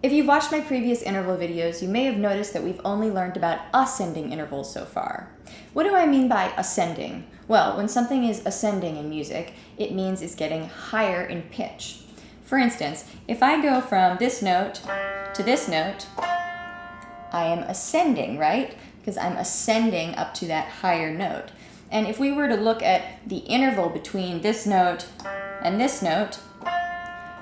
If you've watched my previous interval videos, you may have noticed that we've only learned about ascending intervals so far. What do I mean by ascending? Well, when something is ascending in music, it means it's getting higher in pitch. For instance, if I go from this note to this note, I am ascending, right? Because I'm ascending up to that higher note. And if we were to look at the interval between this note and this note,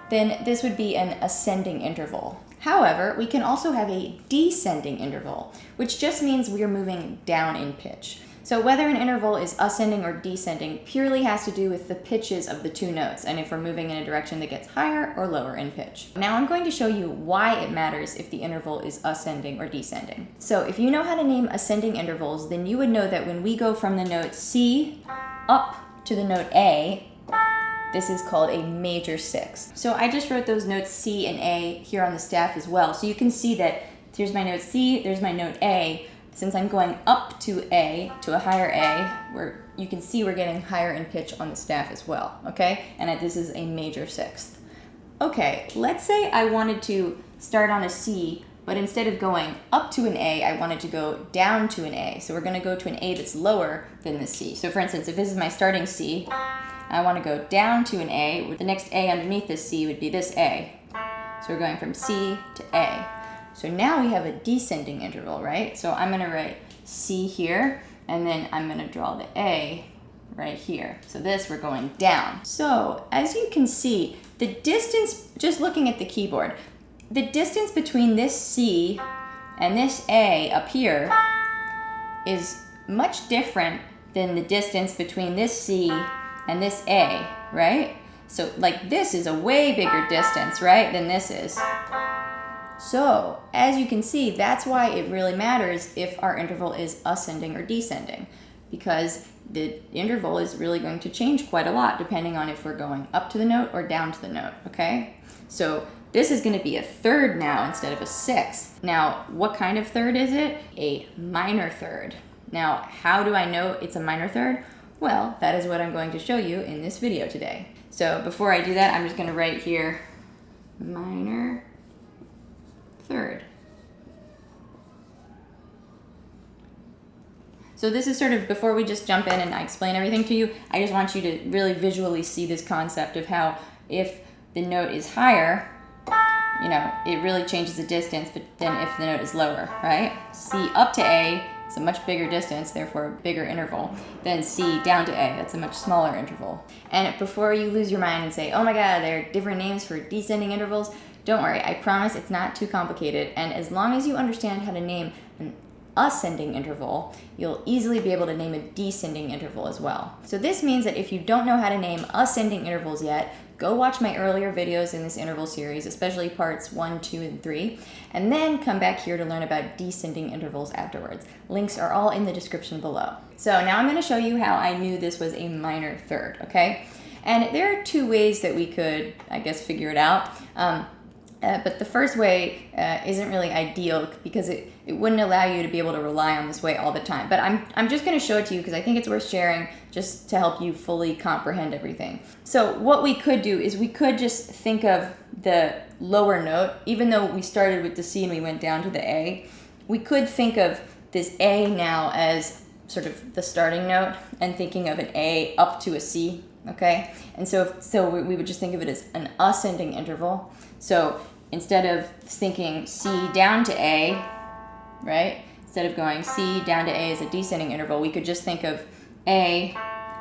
then this would be an ascending interval. However, we can also have a descending interval, which just means we are moving down in pitch. So whether an interval is ascending or descending purely has to do with the pitches of the two notes and if we're moving in a direction that gets higher or lower in pitch. Now I'm going to show you why it matters if the interval is ascending or descending. So if you know how to name ascending intervals, then you would know that when we go from the note C up to the note A, this is called a major sixth. So I just wrote those notes C and A here on the staff as well. So you can see that here's my note C, there's my note A. Since I'm going up to A, to a higher A, you can see we're getting higher in pitch on the staff as well, okay? And this is a major sixth. Okay, let's say I wanted to start on a C, but instead of going up to an A, I wanted to go down to an A. So we're gonna go to an A that's lower than the C. So for instance, if this is my starting C, I want to go down to an A. The next A underneath this C would be this A. So we're going from C to A. So now we have a descending interval, right? So I'm going to write C here, and then I'm going to draw the A right here. So this, we're going down. So as you can see, the distance, just looking at the keyboard, the distance between this C and this A up here is much different than the distance between this C and this A, right? So like this is a way bigger distance, right, than this is. So as you can see, that's why it really matters if our interval is ascending or descending, because the interval is really going to change quite a lot depending on if we're going up to the note or down to the note, okay? So this is going to be a third now instead of a sixth. Now, what kind of third is it? A minor third. Now, how do I know it's a minor third? Well, that is what I'm going to show you in this video today. So before I do that, I'm just going to write here minor third. So this is sort of, before we just jump in and I explain everything to you, I just want you to really visually see this concept of how if the note is higher, you know, it really changes the distance than if the note is lower, right? C up to A, it's a much bigger distance, therefore a bigger interval, than C down to A, that's a much smaller interval. And before you lose your mind and say, oh my god, there are different names for descending intervals, don't worry, I promise it's not too complicated, and as long as you understand how to name an ascending interval, you'll easily be able to name a descending interval as well. So this means that if you don't know how to name ascending intervals yet, go watch my earlier videos in this interval series, especially parts 1, 2, and 3, and then come back here to learn about descending intervals afterwards. Links are all in the description below. So now I'm going to show you how I knew this was a minor third, okay? And there are two ways that we could, I guess, figure it out. But the first way isn't really ideal because it wouldn't allow you to be able to rely on this way all the time. But I'm just going to show it to you because I think it's worth sharing just to help you fully comprehend everything. So what we could do is we could just think of the lower note, even though we started with the C and we went down to the A, we could think of this A now as sort of the starting note and thinking of an A up to a C, okay? And so we would just think of it as an ascending interval. So instead of thinking C down to A, right? Instead of going C down to A as a descending interval, we could just think of A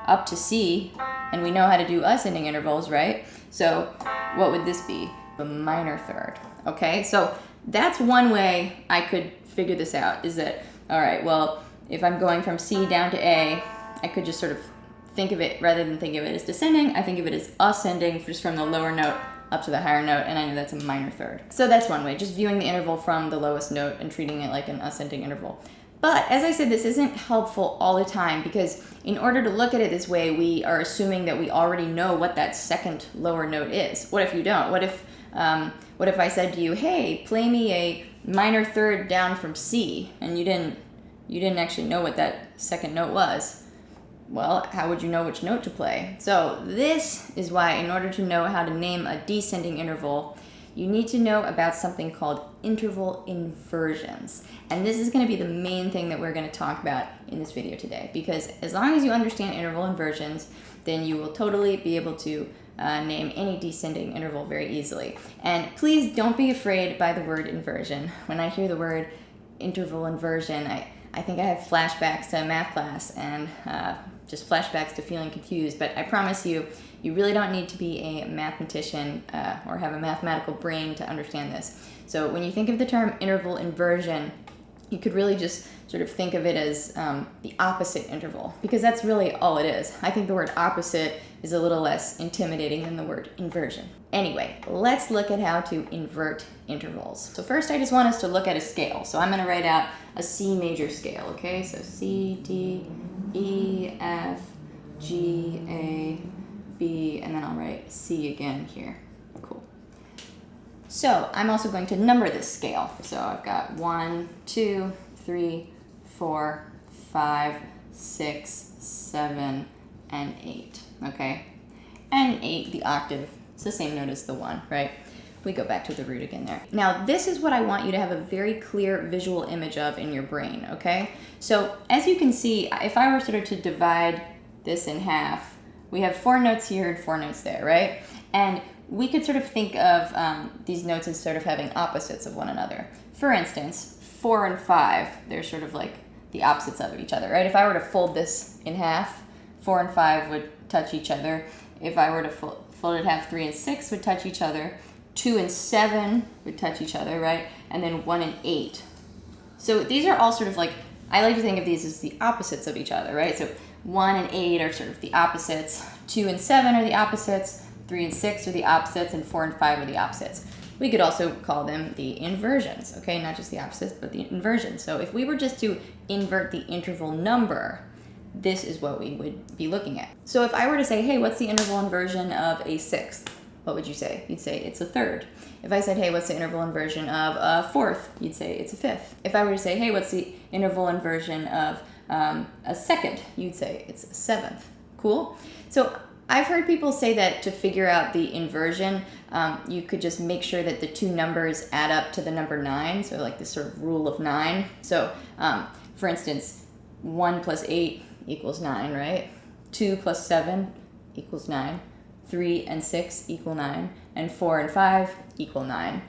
up to C, and we know how to do ascending intervals, right? So what would this be? A minor third, okay? So that's one way I could figure this out, is that, all right, well, if I'm going from C down to A, I could just sort of think of it, rather than think of it as descending, I think of it as ascending just from the lower note up to the higher note, and I know that's a minor third. So that's one way, just viewing the interval from the lowest note and treating it like an ascending interval. But as I said, this isn't helpful all the time because in order to look at it this way, we are assuming that we already know what that second lower note is. What if you don't? What if I said to you, hey, play me a minor third down from C, and you didn't actually know what that second note was? Well, how would you know which note to play? So this is why, in order to know how to name a descending interval, you need to know about something called interval inversions. And this is going to be the main thing that we're going to talk about in this video today, because as long as you understand interval inversions, then you will totally be able to name any descending interval very easily. And please don't be afraid by the word inversion. When I hear the word interval inversion, I think I have flashbacks to math class and just flashbacks to feeling confused, but I promise you, you really don't need to be a mathematician or have a mathematical brain to understand this. So when you think of the term interval inversion, you could really just sort of think of it as the opposite interval, because that's really all it is. I think the word opposite is a little less intimidating than the word inversion. Anyway, let's look at how to invert intervals. So first I just want us to look at a scale. So I'm going to write out a C major scale, okay? So C, D, E, F, G, A, B, and then I'll write C again here. Cool. So I'm also going to number this scale. So I've got 1, 2, 3, 4, 5, 6, 7, and 8, okay? And 8, the octave, it's the same note as the 1, right? We go back to the root again there. Now, this is what I want you to have a very clear visual image of in your brain, okay? So as you can see, if I were sort of to divide this in half, we have 4 notes here and 4 notes there, right? And we could sort of think of these notes as sort of having opposites of one another. For instance, 4 and 5, they're sort of like the opposites of each other, right? If I were to fold this in half, 4 and 5 would touch each other. If I were to fold it in half, 3 and 6 would touch each other. 2 and 7 would touch each other, right? And then 1 and 8. So these are all sort of like, I like to think of these as the opposites of each other, right? So 1 and 8 are sort of the opposites. 2 and 7 are the opposites. 3 and 6 are the opposites, and 4 and 5 are the opposites. We could also call them the inversions, okay? Not just the opposites, but the inversions. So if we were just to invert the interval number, this is what we would be looking at. So if I were to say, hey, what's the interval inversion of a sixth? What would you say? You'd say it's a third. If I said, hey, what's the interval inversion of a fourth? You'd say it's a fifth. If I were to say, hey, what's the interval inversion of a second? You'd say it's a seventh. Cool? So I've heard people say that to figure out the inversion, you could just make sure that the two numbers add up to the number 9, so like this sort of rule of 9. So for instance, 1 plus 8 equals 9, right? 2 plus 7 equals 9. 3 and 6 equal 9, and 4 and 5 equal 9.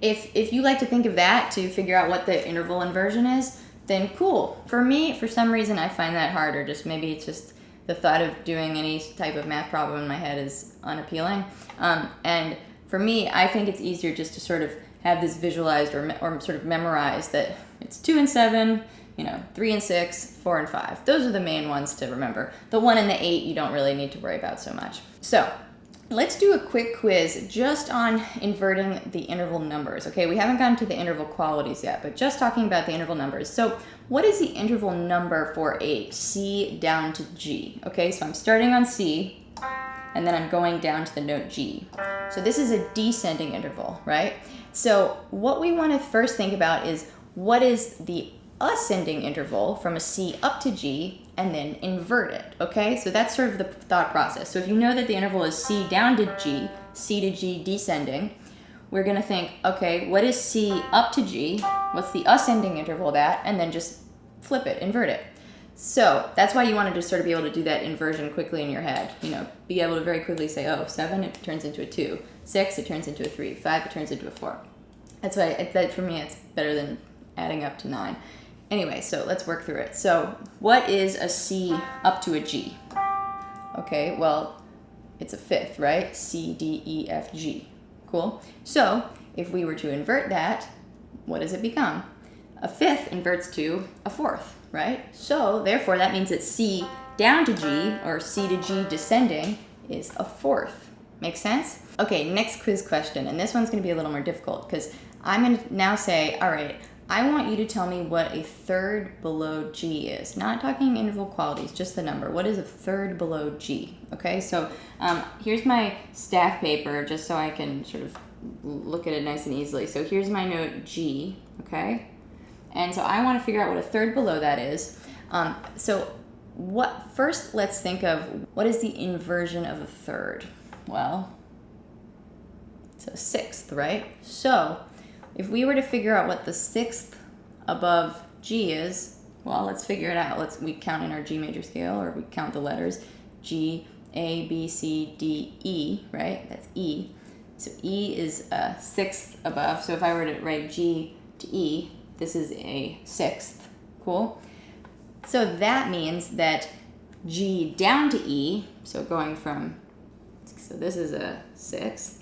If you like to think of that to figure out what the interval inversion is, then cool. For me, for some reason, I find that harder. Just maybe it's just the thought of doing any type of math problem in my head is unappealing. And for me, I think it's easier just to sort of have this visualized or sort of memorized that it's 2 and 7, 3 and 6, 4 and 5. Those are the main ones to remember. The 1 and the 8 you don't really need to worry about so much. So let's do a quick quiz just on inverting the interval numbers. Okay, we haven't gotten to the interval qualities yet, but just talking about the interval numbers. So what is the interval number for a C down to G? Okay, so I'm starting on C, and then I'm going down to the note G. So this is a descending interval, right? So what we want to first think about is what is the ascending interval from a C up to G, and then invert it, okay? So that's sort of the thought process. So if you know that the interval is C down to G, C to G descending, we're gonna think, okay, what is C up to G? What's the ascending interval of that? And then just flip it, invert it. So that's why you wanted to sort of be able to do that inversion quickly in your head. Be able to very quickly say, oh, 7, it turns into a 2. 6, it turns into a 3. 5, it turns into a 4. That's why, for me, it's better than adding up to 9. Anyway, so let's work through it. So what is a C up to a G? Okay, well, it's a fifth, right? C, D, E, F, G. Cool. So if we were to invert that, what does it become? A fifth inverts to a fourth, right? So therefore, that means that C down to G, or C to G descending, is a fourth. Make sense? Okay, next quiz question, and this one's going to be a little more difficult because I'm going to now say, all right, I want you to tell me what a third below G is. Not talking interval qualities, just the number. What is a third below G? Okay, so here's my staff paper just so I can sort of look at it nice and easily. So here's my note G, okay? And so I want to figure out what a third below that is. First let's think of what is the inversion of a third? Well, So sixth, right? So if we were to figure out what the sixth above G is, well, let's figure it out. We count in our G major scale, or we count the letters G, A, B, C, D, E, right? That's E. So E is a sixth above. So if I were to write G to E, this is a sixth. Cool? So that means that G down to E, so going from, so this is a sixth,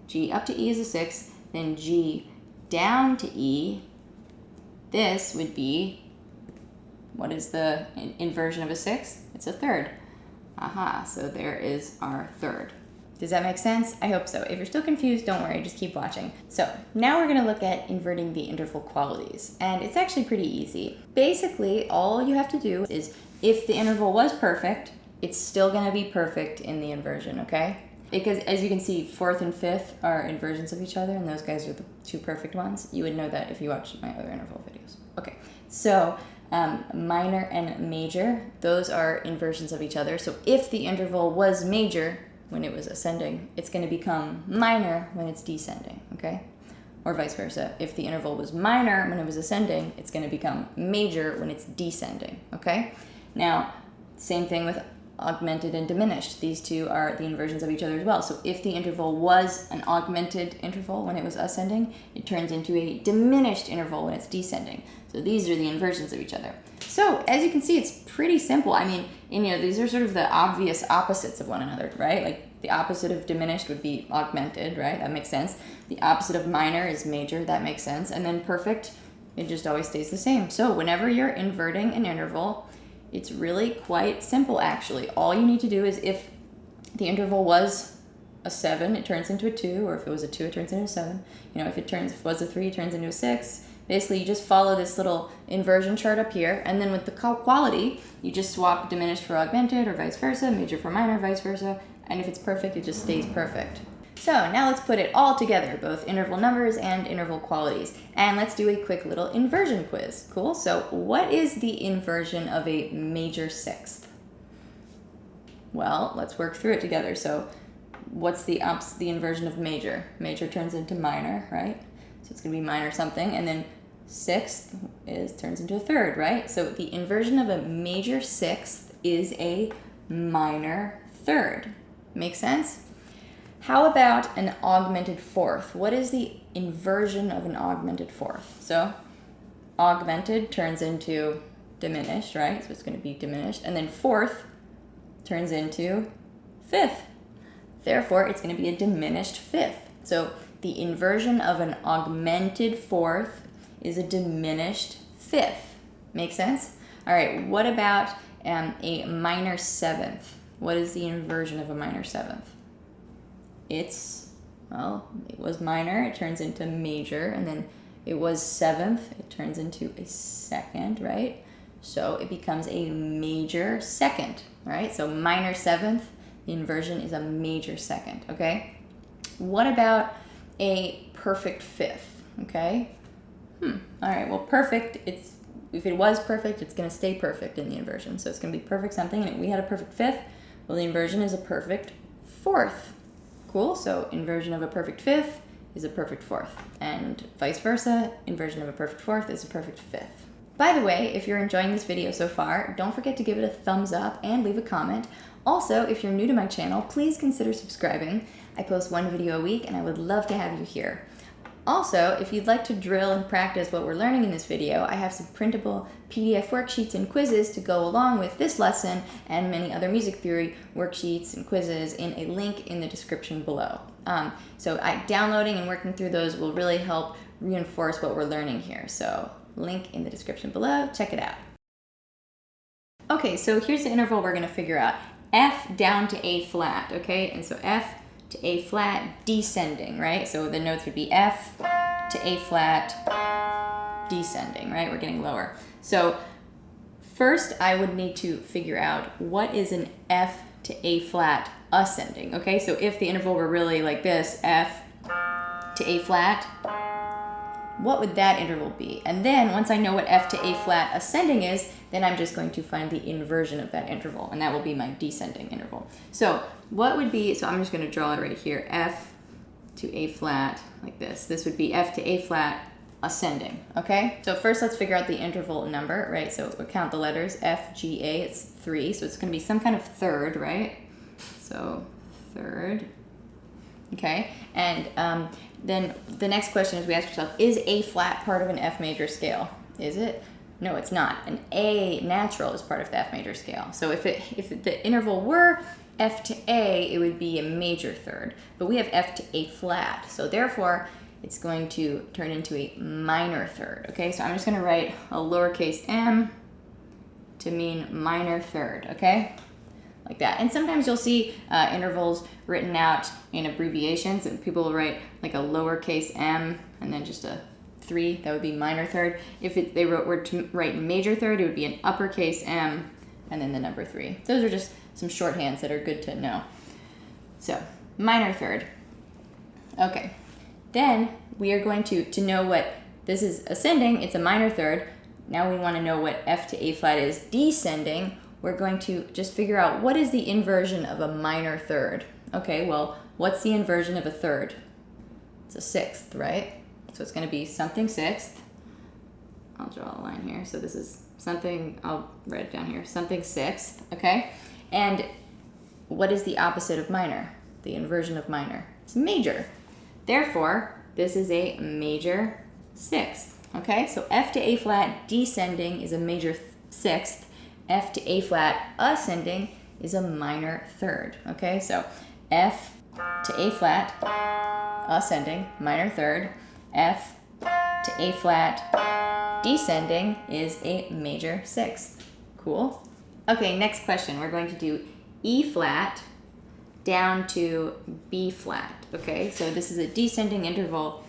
G up to E is a sixth, then G down to E, this would be, what is the inversion of a sixth? It's a third. Aha, so there is our third. Does that make sense? I hope so. If you're still confused, don't worry, just keep watching. So now we're gonna look at inverting the interval qualities, and it's actually pretty easy. Basically, all you have to do is, if the interval was perfect, it's still gonna be perfect in the inversion, okay? Because as you can see, fourth and fifth are inversions of each other, and those guys are the two perfect ones. You would know that if you watched my other interval videos. Okay, so minor and major, those are inversions of each other. So if the interval was major when it was ascending, it's going to become minor when it's descending, okay? Or vice versa. If the interval was minor when it was ascending, it's going to become major when it's descending, okay? Now, same thing with augmented and diminished. These two are the inversions of each other as well. So if the interval was an augmented interval when it was ascending, it turns into a diminished interval when it's descending. So these are the inversions of each other. So as you can see, it's pretty simple. I mean, these are sort of the obvious opposites of one another, right? Like the opposite of diminished would be augmented, right? That makes sense. The opposite of minor is major. That makes sense. And then perfect, it just always stays the same. So whenever you're inverting an interval, it's really quite simple, actually. All you need to do is, if the interval was a 7, it turns into a 2, or if it was a 2, it turns into a 7. If it was a 3, it turns into a 6. Basically, you just follow this little inversion chart up here, and then with the quality, you just swap diminished for augmented, or vice versa, major for minor, vice versa, and if it's perfect, it just stays perfect. So now let's put it all together, both interval numbers and interval qualities. And let's do a quick little inversion quiz. Cool? So what is the inversion of a major sixth? Well, let's work through it together. So what's the inversion of major? Major turns into minor, right? So it's going to be minor something. And then sixth turns into a third, right? So the inversion of a major sixth is a minor third. Make sense? How about an augmented fourth? What is the inversion of an augmented fourth? So augmented turns into diminished, right? So it's going to be diminished. And then fourth turns into fifth. Therefore, it's going to be a diminished fifth. So the inversion of an augmented fourth is a diminished fifth. Make sense? All right, what about a minor seventh? What is the inversion of a minor seventh? It was minor, it turns into major, and then it was seventh, it turns into a second, right? So it becomes a major second, right? So minor seventh, the inversion is a major second, okay? What about a perfect fifth, okay? All right, well, perfect, if it was perfect, it's going to stay perfect in the inversion. So it's going to be perfect something, and we had a perfect fifth. Well, the inversion is a perfect fourth. Cool, so inversion of a perfect fifth is a perfect fourth, and vice versa, inversion of a perfect fourth is a perfect fifth. By the way, if you're enjoying this video so far, don't forget to give it a thumbs up and leave a comment. Also, if you're new to my channel, please consider subscribing. I post one video a week, and I would love to have you here. Also, if you'd like to drill and practice what we're learning in this video, I have some printable PDF worksheets and quizzes to go along with this lesson and many other music theory worksheets and quizzes in a link in the description below. So downloading and working through those will really help reinforce what we're learning here. So link in the description below, check it out. Okay, so here's the interval we're gonna figure out. F down to A flat, okay? And so F to A flat, descending, right? So the notes would be F to A flat, descending, right? We're getting lower. So first I would need to figure out what is an F to A flat ascending, okay? So if the interval were really like this, F to A flat, what would that interval be? And then once I know what F to A flat ascending is, then I'm just going to find the inversion of that interval, and that will be my descending interval. So what would be, so I'm just going to draw it right here, F to A flat like this. This would be F to A flat ascending, okay? So first let's figure out the interval number, right? So we'll count the letters F, G, A, it's 3. So it's gonna be some kind of third, right? So third, okay? And then the next question is we ask ourselves, is A flat part of an F major scale? Is it? No, it's not. An A natural is part of the F major scale. So if the interval were F to A, it would be a major third. But we have F to A flat. So therefore, it's going to turn into a minor third. Okay, so I'm just going to write a lowercase m to mean minor third. Okay, like that. And sometimes you'll see intervals written out in abbreviations, and people will write like a lowercase m and then just a 3, that would be minor third. If they were to write major third, it would be an uppercase M and then the number 3. Those are just some shorthands that are good to know. So, minor third. Okay, then we are going to know what this is ascending, it's a minor third. Now we want to know what F to A flat is descending. We're going to just figure out what is the inversion of a minor third. Okay, well, what's the inversion of a third? It's a sixth, right? So it's going to be something sixth. I'll draw a line here. So this is something, I'll write it down here, something sixth, okay? And what is the opposite of minor? The inversion of minor. It's major. Therefore, this is a major sixth, okay? So F to A flat descending is a major sixth. F to A flat ascending is a minor third, okay? So F to A flat ascending, minor third. F to A flat descending is a major sixth. Cool. Okay, next question. We're going to do E flat down to B flat. Okay, so this is a descending interval,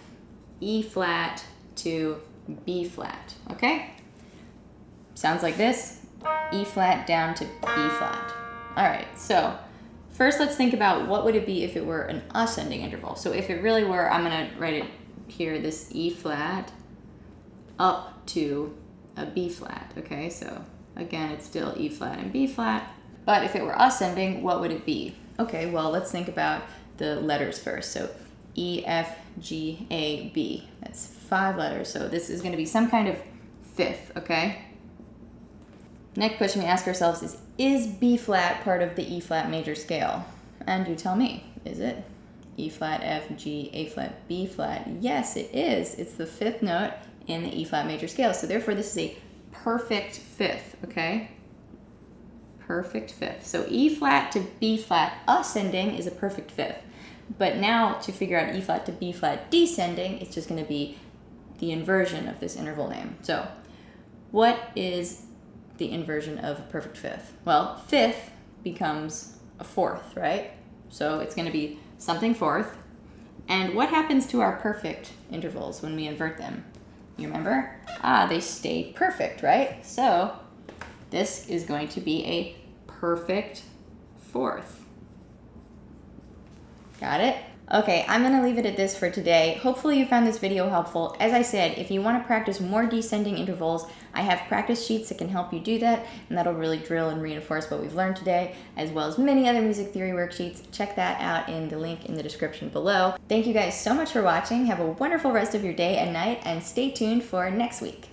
E flat to B flat. Okay? Sounds like this. E flat down to B flat. All right, so first let's think about what would it be if it were an ascending interval. So if it really were, I'm going to write it here, this E flat up to a B flat, okay? So again, it's still E flat and B flat, but if it were ascending, what would it be? Okay, well, let's think about the letters first. So E, F, G, A, B, that's 5 letters, so this is gonna be some kind of fifth, okay? Next question we ask ourselves is B flat part of the E flat major scale? And you tell me, is it? E flat, F, G, A flat, B flat. Yes, it is. It's the fifth note in the E flat major scale. So therefore, this is a perfect fifth, okay? Perfect fifth. So E flat to B flat ascending is a perfect fifth. But now to figure out E flat to B flat descending, it's just going to be the inversion of this interval name. So what is the inversion of a perfect fifth? Well, fifth becomes a fourth, right? So it's going to be something fourth. And what happens to our perfect intervals when we invert them? You remember? They stay perfect, right? So this is going to be a perfect fourth. Got it? Okay, I'm going to leave it at this for today. Hopefully you found this video helpful. As I said, if you want to practice more descending intervals, I have practice sheets that can help you do that, and that'll really drill and reinforce what we've learned today, as well as many other music theory worksheets. Check that out in the link in the description below. Thank you guys so much for watching. Have a wonderful rest of your day and night, and stay tuned for next week.